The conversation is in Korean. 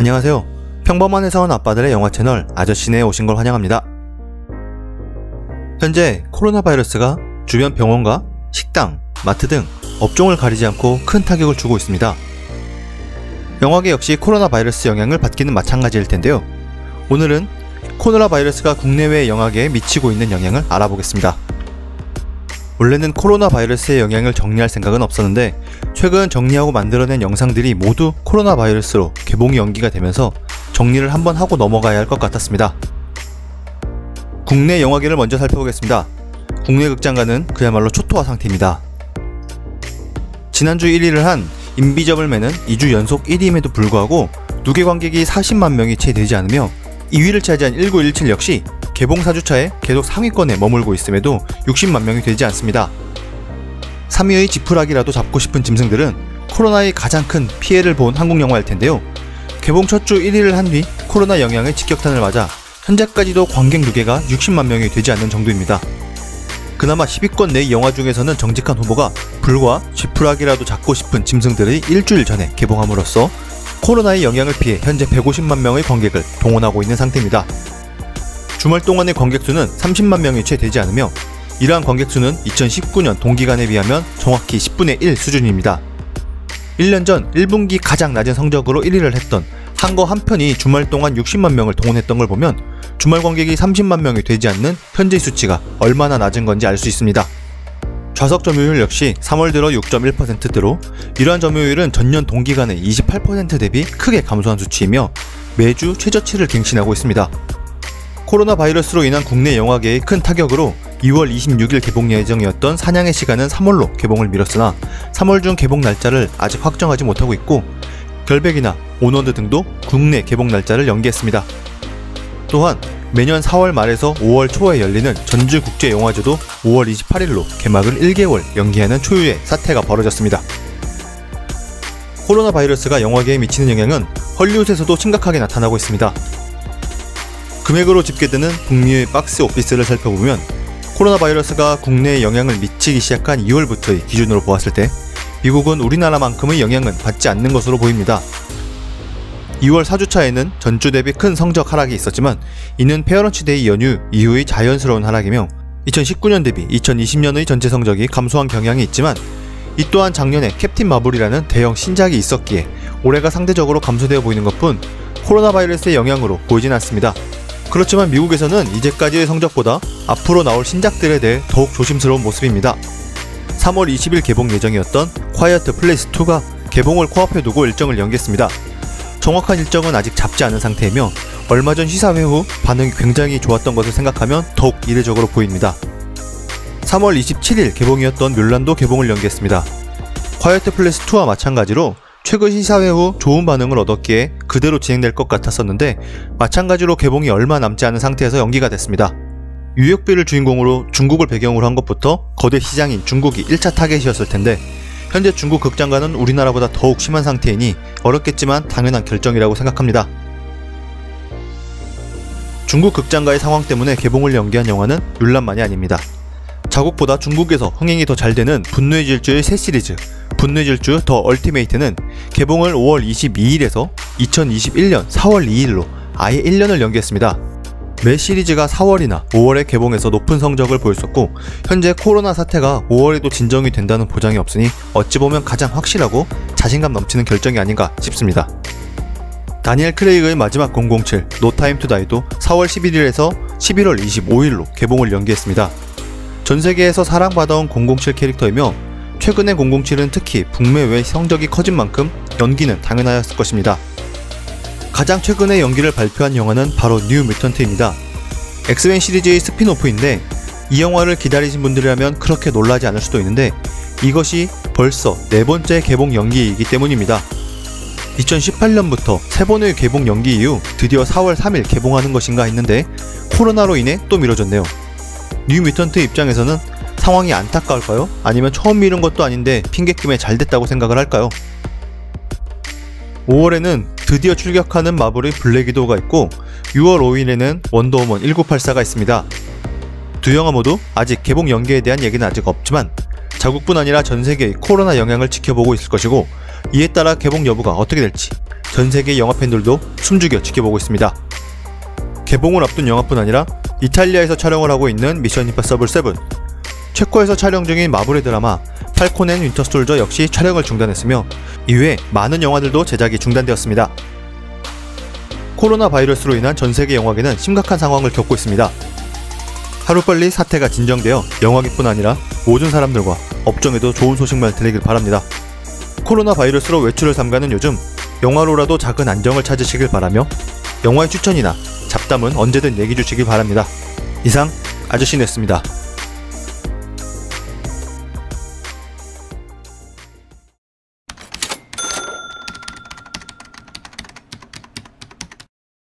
안녕하세요. 평범한 회사원 아빠들의 영화 채널 아저씨네에 오신 걸 환영합니다. 현재 코로나 바이러스가 주변 병원과 식당, 마트 등 업종을 가리지 않고 큰 타격을 주고 있습니다. 영화계 역시 코로나 바이러스 영향을 받기는 마찬가지일 텐데요. 오늘은 코로나 바이러스가 국내외 영화계에 미치고 있는 영향을 알아보겠습니다. 원래는 코로나 바이러스의 영향을 정리할 생각은 없었는데 최근 정리하고 만들어낸 영상들이 모두 코로나 바이러스로 개봉이 연기가 되면서 정리를 한번 하고 넘어가야 할 것 같았습니다. 국내 영화계를 먼저 살펴보겠습니다. 국내 극장가는 그야말로 초토화 상태입니다. 지난주 1위를 한 인비저블맨은 2주 연속 1위임에도 불구하고 누계 관객이 40만 명이 채 되지 않으며 2위를 차지한 1917 역시 개봉 4주차에 계속 상위권에 머물고 있음에도 60만 명이 되지 않습니다. 3위의 지푸라기라도 잡고 싶은 짐승들은 코로나의 가장 큰 피해를 본 한국 영화일 텐데요. 개봉 첫 주 1위를 한 뒤 코로나 영향의 직격탄을 맞아 현재까지도 관객 누계가 60만 명이 되지 않는 정도입니다. 그나마 10위권 내 영화 중에서는 정직한 후보가 불과 지푸라기라도 잡고 싶은 짐승들의 일주일 전에 개봉함으로써 코로나의 영향을 피해 현재 150만 명의 관객을 동원하고 있는 상태입니다. 주말 동안의 관객수는 30만 명이 채 되지 않으며 이러한 관객수는 2019년 동기간에 비하면 정확히 10분의 1 수준입니다. 1년 전 1분기 가장 낮은 성적으로 1위를 했던 한거 한 편이 주말 동안 60만 명을 동원했던 걸 보면 주말 관객이 30만 명이 되지 않는 현재 수치가 얼마나 낮은 건지 알 수 있습니다. 좌석 점유율 역시 3월 들어 6.1%대로 이러한 점유율은 전년 동기간의 28% 대비 크게 감소한 수치이며 매주 최저치를 갱신하고 있습니다. 코로나 바이러스로 인한 국내 영화계의 큰 타격으로 2월 26일 개봉 예정이었던 사냥의 시간은 3월로 개봉을 미뤘으나 3월 중 개봉 날짜를 아직 확정하지 못하고 있고 결백이나 온워드 등도 국내 개봉 날짜를 연기했습니다. 또한 매년 4월 말에서 5월 초에 열리는 전주국제영화제도 5월 28일로 개막을 1개월 연기하는 초유의 사태가 벌어졌습니다. 코로나 바이러스가 영화계에 미치는 영향은 헐리우드에서도 심각하게 나타나고 있습니다. 금액으로 집계되는 북미의 박스 오피스를 살펴보면 코로나 바이러스가 국내에 영향을 미치기 시작한 2월부터의 기준으로 보았을 때 미국은 우리나라만큼의 영향은 받지 않는 것으로 보입니다. 2월 4주차에는 전주 대비 큰 성적 하락이 있었지만 이는 페어런치데이 연휴 이후의 자연스러운 하락이며 2019년 대비 2020년의 전체 성적이 감소한 경향이 있지만 이 또한 작년에 캡틴 마블이라는 대형 신작이 있었기에 올해가 상대적으로 감소되어 보이는 것뿐 코로나 바이러스의 영향으로 보이진 않습니다. 그렇지만 미국에서는 이제까지의 성적보다 앞으로 나올 신작들에 대해 더욱 조심스러운 모습입니다. 3월 20일 개봉 예정이었던 콰이어트 플레이스 2가 개봉을 코앞에 두고 일정을 연기했습니다. 정확한 일정은 아직 잡지 않은 상태이며 얼마 전 시사회 후 반응이 굉장히 좋았던 것을 생각하면 더욱 이례적으로 보입니다. 3월 27일 개봉이었던 뮬란도 개봉을 연기했습니다. 콰이어트 플레이스 2와 마찬가지로 최근 시사회 후 좋은 반응을 얻었기에 그대로 진행될 것 같았었는데 마찬가지로 개봉이 얼마 남지 않은 상태에서 연기가 됐습니다. 뉴욕비를 주인공으로 중국을 배경으로 한 것부터 거대 시장인 중국이 1차 타겟이었을 텐데 현재 중국 극장가는 우리나라보다 더욱 심한 상태이니 어렵겠지만 당연한 결정이라고 생각합니다. 중국 극장가의 상황 때문에 개봉을 연기한 영화는 뮬란만이 아닙니다. 자국보다 중국에서 흥행이 더 잘 되는 분노의 질주의 새 시리즈 분노의 질주 더 얼티메이트는 개봉을 5월 22일에서 2021년 4월 2일로 아예 1년을 연기했습니다. 매 시리즈가 4월이나 5월에 개봉해서 높은 성적을 보였었고 현재 코로나 사태가 5월에도 진정이 된다는 보장이 없으니 어찌 보면 가장 확실하고 자신감 넘치는 결정이 아닌가 싶습니다. 다니엘 크레이그의 마지막 007 노 타임 투 다이도 4월 11일에서 11월 25일로 개봉을 연기했습니다. 전세계에서 사랑받아온 007 캐릭터이며 최근의 007은 특히 북미 외 성적이 커진 만큼 연기는 당연하였을 것입니다. 가장 최근에 연기를 발표한 영화는 바로 뉴 뮤턴트입니다. 엑스맨 시리즈의 스피노프인데 이 영화를 기다리신 분들이라면 그렇게 놀라지 않을 수도 있는데 이것이 벌써 4번째 개봉 연기이기 때문입니다. 2018년부터 3번의 개봉 연기 이후 드디어 4월 3일 개봉하는 것인가 했는데 코로나로 인해 또 미뤄졌네요. 뉴 뮤턴트 입장에서는 상황이 안타까울까요? 아니면 처음 미룬 것도 아닌데 핑계김에 잘 됐다고 생각을 할까요? 5월에는 드디어 출격하는 마블의 블랙 위도우가 있고 6월 5일에는 원더우먼 1984가 있습니다. 두 영화 모두 아직 개봉 연기에 대한 얘기는 아직 없지만 자국뿐 아니라 전세계의 코로나 영향을 지켜보고 있을 것이고 이에 따라 개봉 여부가 어떻게 될지 전세계 영화팬들도 숨죽여 지켜보고 있습니다. 개봉을 앞둔 영화뿐 아니라 이탈리아에서 촬영을 하고 있는 미션 임파서블 7, 체코에서 촬영 중인 마블의 드라마 팔콘 앤 윈터 솔저 역시 촬영을 중단했으며 이외에 많은 영화들도 제작이 중단되었습니다. 코로나 바이러스로 인한 전세계 영화계는 심각한 상황을 겪고 있습니다. 하루빨리 사태가 진정되어 영화계뿐 아니라 모든 사람들과 업종에도 좋은 소식만 들리길 바랍니다. 코로나 바이러스로 외출을 삼가는 요즘 영화로라도 작은 안정을 찾으시길 바라며 영화의 추천이나 잡담은 언제든 얘기 주시길 바랍니다. 이상 아저씨였습니다.